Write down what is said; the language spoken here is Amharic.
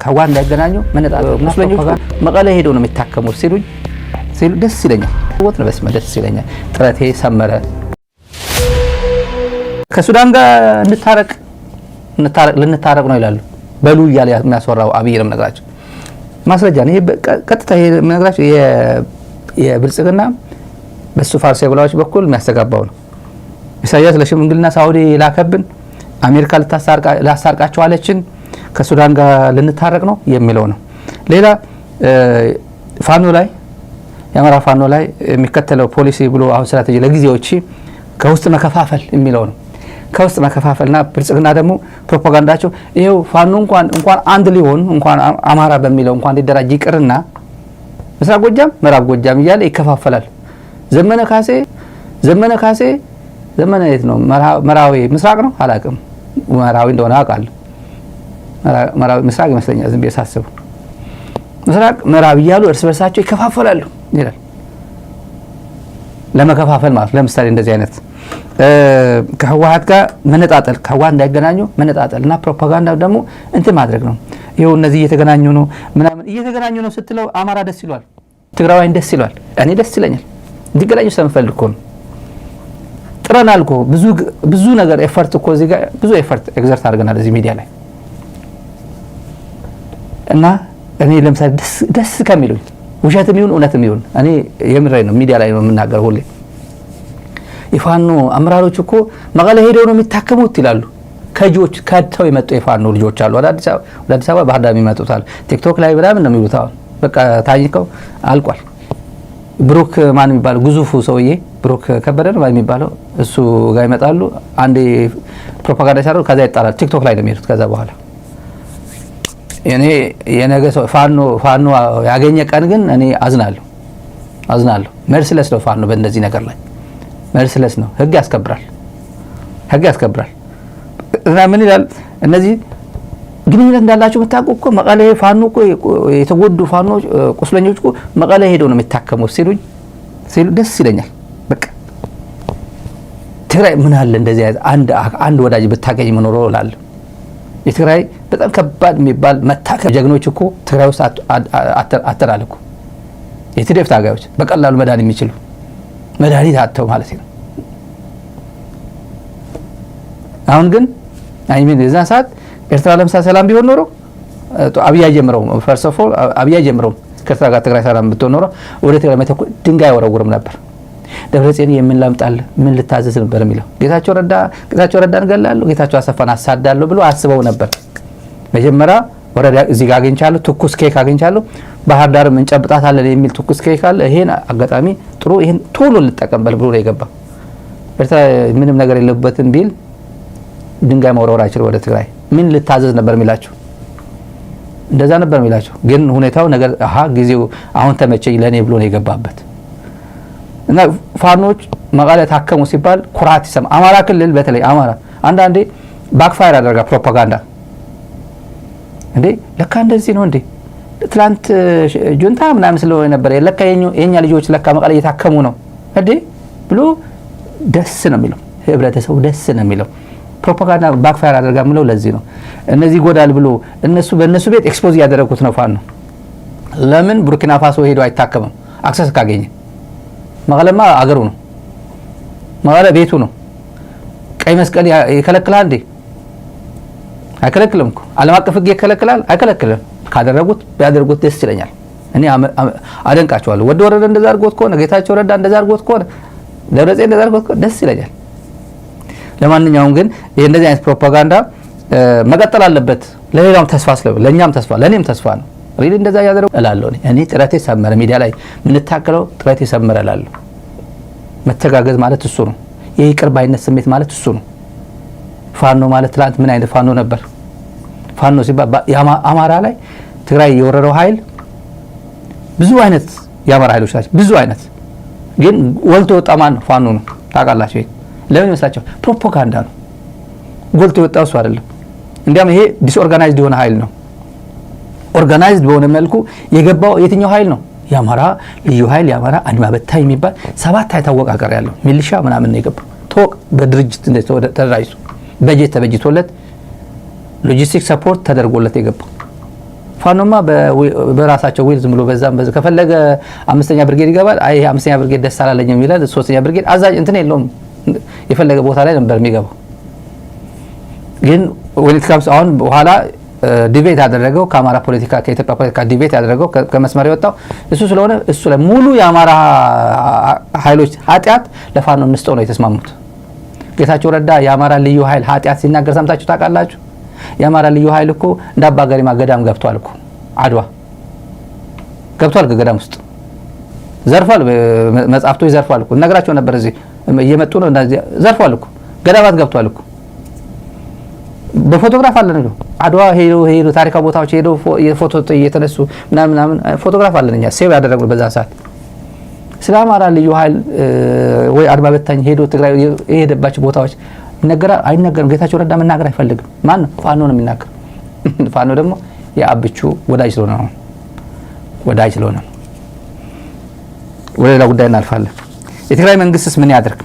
ከዋን እንዳይገናኙ ሙስሊሞች መቀለ ሄደው ነው የሚታከሙት ሲሉ ደስ ይለኛል። ወጥ ነው በስመ ደስ ይለኛል። ጥረቴ ሰመረ። ከሱዳን ጋር ልንታረቅ ነው ይላሉ። በሉ እያለ የሚያስወራው አብይ ነው ነገራቸው። ማስረጃ ነው ይሄ። ቀጥታ ይሄ ነገራቸው የብልጽግና በሱ ፋርስ የብላዎች በኩል የሚያስተጋባው ነው። ኢሳያስ ለሽምግልና ሳውዲ ላከብን፣ አሜሪካ ልታሳርቃቸው አለችን፣ ከሱዳን ጋር ልንታረቅ ነው የሚለው ነው። ሌላ ፋኖ ላይ የአማራ ፋኖ ላይ የሚከተለው ፖሊሲ ብሎ አሁን ስትራቴጂ ለጊዜዎች ከውስጥ መከፋፈል የሚለው ነው። ከውስጥ መከፋፈልና ብልጽግና ደግሞ ፕሮፓጋንዳቸው ይሄው ፋኖ እንኳን አንድ ሊሆን እንኳን አማራ በሚለው እንኳን ሊደራጅ ይቅርና ምስራቅ ጎጃም ምዕራብ ጎጃም እያለ ይከፋፈላል። ዘመነ ካሴ ዘመነ የት ነው? መራዊ ምስራቅ ነው አላውቅም። መራዊ እንደሆነ አውቃለሁ። መራዊ ምስራቅ ይመስለኛል ዝም ብዬ ሳስበው። ምስራቅ ምዕራብ እያሉ እርስ በርሳቸው ይከፋፈላሉ ይላል። ለመከፋፈል ማለት ለምሳሌ እንደዚህ አይነት ከህወሓት ጋር መነጣጠል፣ ከህወሓት እንዳይገናኙ መነጣጠልና ፕሮፓጋንዳ ደግሞ እንትን ማድረግ ነው። ይኸው እነዚህ እየተገናኙ ነው ምናምን እየተገናኙ ነው ስትለው አማራ ደስ ይሏል፣ ትግራዋይን ደስ ይሏል። እኔ ደስ ይለኛል። እንዲገናኙ ስለምፈልግ እኮ ነው። ጥረናል እኮ ብዙ ነገር ኤፈርት እኮ እዚህ ጋር ብዙ ኤፈርት ኤግዘርት አድርገናል እዚህ ሚዲያ ላይ እና እኔ ለምሳሌ ደስ ከሚሉኝ ውሸትም ይሁን እውነትም ይሁን እኔ የምራይ ነው ሚዲያ ላይ ነው የምናገር ሁሌ የፋኖ አመራሮች እኮ መቀለ ሄደው ነው የሚታከሙት ይላሉ። ከጆች ከድተው የመጡ የፋኖ ልጆች አሉ። ወደ አዲስ አበባ ባህር ዳር ይመጡታል። ቲክቶክ ላይ ምናምን ነው የሚሉት። አሁን በቃ ታኝከው አልቋል። ብሩክ ማን የሚባለው ግዙፉ ሰውዬ ብሩክ ከበደ ነው የሚባለው እሱ ጋር ይመጣሉ። አንዴ ፕሮፓጋንዳ ያደርጋሉ፣ ከዛ ይጣላል። ቲክቶክ ላይ ነው የሚሄዱት። ከዛ በኋላ እኔ የነገ ሰው ፋኖ ያገኘ ቀን ግን እኔ አዝናለሁ። መርስለስ ነው ፋኖ በእንደዚህ ነገር ላይ መርስለስ ነው። ህግ ያስከብራል። እና ምን ይላል እነዚህ ግንኙነት እንዳላችሁ መታቆ እኮ መቀለ ፋኖ እኮ የተጎዱ ፋኖ ቁስለኞች እኮ መቀለ ሄደው ነው የሚታከሙት ሲሉ ደስ ይለኛል። በቃ ትግራይ ምን አለ እንደዚህ አንድ ወዳጅ ብታገኝ ምን ኖሮ እላለሁ። የትግራይ በጣም ከባድ የሚባል መታከም ጀግኖች እኮ ትግራይ ውስጥ አተናል እኮ የትዴፍ ታጋዮች በቀላሉ መዳን የሚችሉ መድኃኒት አጥተው ማለት ነው። አሁን ግን አይሚን የዛ ሰዓት ኤርትራ ለምሳሌ ሰላም ቢሆን ኖሮ አብይ አይጀምረው ፈርስ ኦፍ ኦል አብይ አይጀምረው ከኤርትራ ጋር ትግራይ ሰላም ብትሆን ኖሮ ወደ ትግራይ መተኩ ድንጋይ ወረውርም ነበር። ደብረጽዮን የምንላምጣል ምን ልታዘዝ ነበር የሚለው ጌታቸው ረዳን ገላለሁ ጌታቸው አሰፋን አሳዳለሁ ብሎ አስበው ነበር። መጀመሪያ ወረዳ እዚህ ጋር አግኝቻለሁ፣ ትኩስ ኬክ አግኝቻለሁ፣ ባህር ዳር ምን ጨብጣታለን የሚል ትኩስ ኬክ አለ። ይሄን አጋጣሚ ጥሩ ይሄን ቶሎ ልጠቀምበል ብሎ ነው የገባ። ኤርትራ ምንም ነገር የለበትም ቢል ድንጋይ መወርወር አይችል ወደ ትግራይ ምን ልታዘዝ ነበር የሚላቸው። እንደዛ ነበር የሚላቸው። ግን ሁኔታው ነገር ጊዜው አሁን ተመቸኝ ለኔ ብሎ ነው የገባበት። እና ፋኖች መቀለ ታከሙ ሲባል ኩራት ይሰማ። አማራ ክልል በተለይ አማራ አንዳንዴ ባክፋየር ያደርጋ ፕሮፓጋንዳ እንዴ ለካ እንደዚህ ነው እንዴ ትላንት ጁንታ ምናምን ስለሆነ ነበር ለካ የኛ ልጆች ለካ መቀለ እየታከሙ ነው እንዴ ብሎ ደስ ነው የሚለው። ህብረተሰቡ ደስ ነው የሚለው። ፕሮፓጋንዳ ባክፋየር ያደርጋ ምለው ለዚህ ነው። እነዚህ ጎዳል ብሎ በእነሱ ቤት ኤክስፖዝ ያደረጉት ነው ፋኖ። ለምን ቡርኪና ፋሶ ሄዶ አይታከምም? አክሰስ ካገኘ መቀለማ አገሩ ነው፣ መቀለ ቤቱ ነው። ቀይ መስቀል ይከለክላል እንዴ? አይከለክልም እኮ። ዓለም አቀፍ ህግ ይከለክላል? አይከለክልም። ካደረጉት ቢያደርጉት ደስ ይለኛል። እኔ አደንቃቸዋለሁ። ወደ ወረደ እንደዛ አድርጎት ከሆነ ጌታቸው ረዳ እንደዛ አድርጎት ከሆነ ደብረጽዮን እንደዛ አድርጎት ከሆነ ደስ ይለኛል። ለማንኛውም ግን ይሄ እንደዚህ አይነት ፕሮፓጋንዳ መቀጠል አለበት። ለሌላም ተስፋ ለኛም ተስፋ ለኔም ተስፋ ነው። ሪሊ እንደዛ ያደረጉ እላለሁ። እኔ ጥረቴ ሰመረ። ሚዲያ ላይ ምን ታከለው ጥረቴ ሰመረ እላለሁ። መተጋገዝ ማለት እሱ ነው። የይቅር ባይነት ስሜት ማለት እሱ ነው። ፋኖ ማለት ትላንት ምን አይነት ፋኖ ነበር? ፋኖ ሲባል አማራ ላይ ትግራይ የወረረው ኃይል ብዙ አይነት የአማራ ኃይሎች ናቸው። ብዙ አይነት ግን ወልቶ ወጣ ማን ነው? ፋኖ ነው። ታውቃላችሁ? ለምን ይመስላችሁ? ፕሮፓጋንዳ ነው። ጎልቶ ወጣው እሱ አይደለም። እንዲያም ይሄ ዲስኦርጋናይዝድ የሆነ ኃይል ነው። ኦርጋናይዝድ በሆነ መልኩ የገባው የትኛው ኃይል ነው? የአማራ ልዩ ኃይል፣ የአማራ አድማ በታይ የሚባል 7 አይታወቅ አገር ያለው ሚሊሻ ምናምን ነው የገባው። ተወቅ በድርጅት ተደራጅቶ በጀት ተበጅቶለት ሎጂስቲክ ሰፖርት ተደርጎለት የገባው ፋኖማ በራሳቸው ዊል ዝም ብሎ በዛም ከፈለገ 5ኛ ብርጌድ ይገባል። አይ 5ኛ ብርጌድ ደስ አላለኝም ይላል። 3ኛ ብርጌድ አዛዥ እንትን የለውም። የፈለገ ቦታ ላይ ነበር የሚገባው። ግን ወይኔት ካምስ አሁን በኋላ ዲቤት ያደረገው ከአማራ ፖለቲካ ከኢትዮጵያ ፖለቲካ ዲቤት ያደረገው ከመስመር የወጣው እሱ ስለሆነ እሱ ላይ ሙሉ የአማራ ኃይሎች ኃጢያት ለፋኖ እንስጠው ነው የተስማሙት። ጌታቸው ረዳ የአማራ ልዩ ኃይል ኃጢያት ሲናገር ሰምታችሁ ታውቃላችሁ? የአማራ ልዩ ኃይል እኮ እንዳባገሪማ ገዳም ገብቷል እኮ አድዋ ገብቷል። ገዳም ውስጥ ዘርፏል። መጻፍቶች ዘርፏል እኮ ነግራቸው ነበር። እዚህ እየመጡ ነው እንደዚህ ዘርፏል እኮ ገዳማት ገብቷል እኮ በፎቶግራፍ አለ ነው። አድዋ ሄዶ ታሪካዊ ቦታዎች ሄዶ የፎቶ እየተነሱ ምናምን ፎቶግራፍ አለን እኛ ሴቭ ያደረግነው በዛ ሰዓት። ስለ አማራ ልዩ ኃይል ወይ አድማ በታኝ ሄዶ ትግራይ የሄደባቸው ቦታዎች ይነገራል አይነገርም? ጌታቸው ረዳ መናገር አይፈልግም። ማን ነው? ፋኖ ነው የሚናገር። ፋኖ ደግሞ የአብቹ ወዳጅ ስለሆነ ነው። ወደ ሌላ ጉዳይ እናልፋለን። የትግራይ መንግስትስ ምን ያደርግ?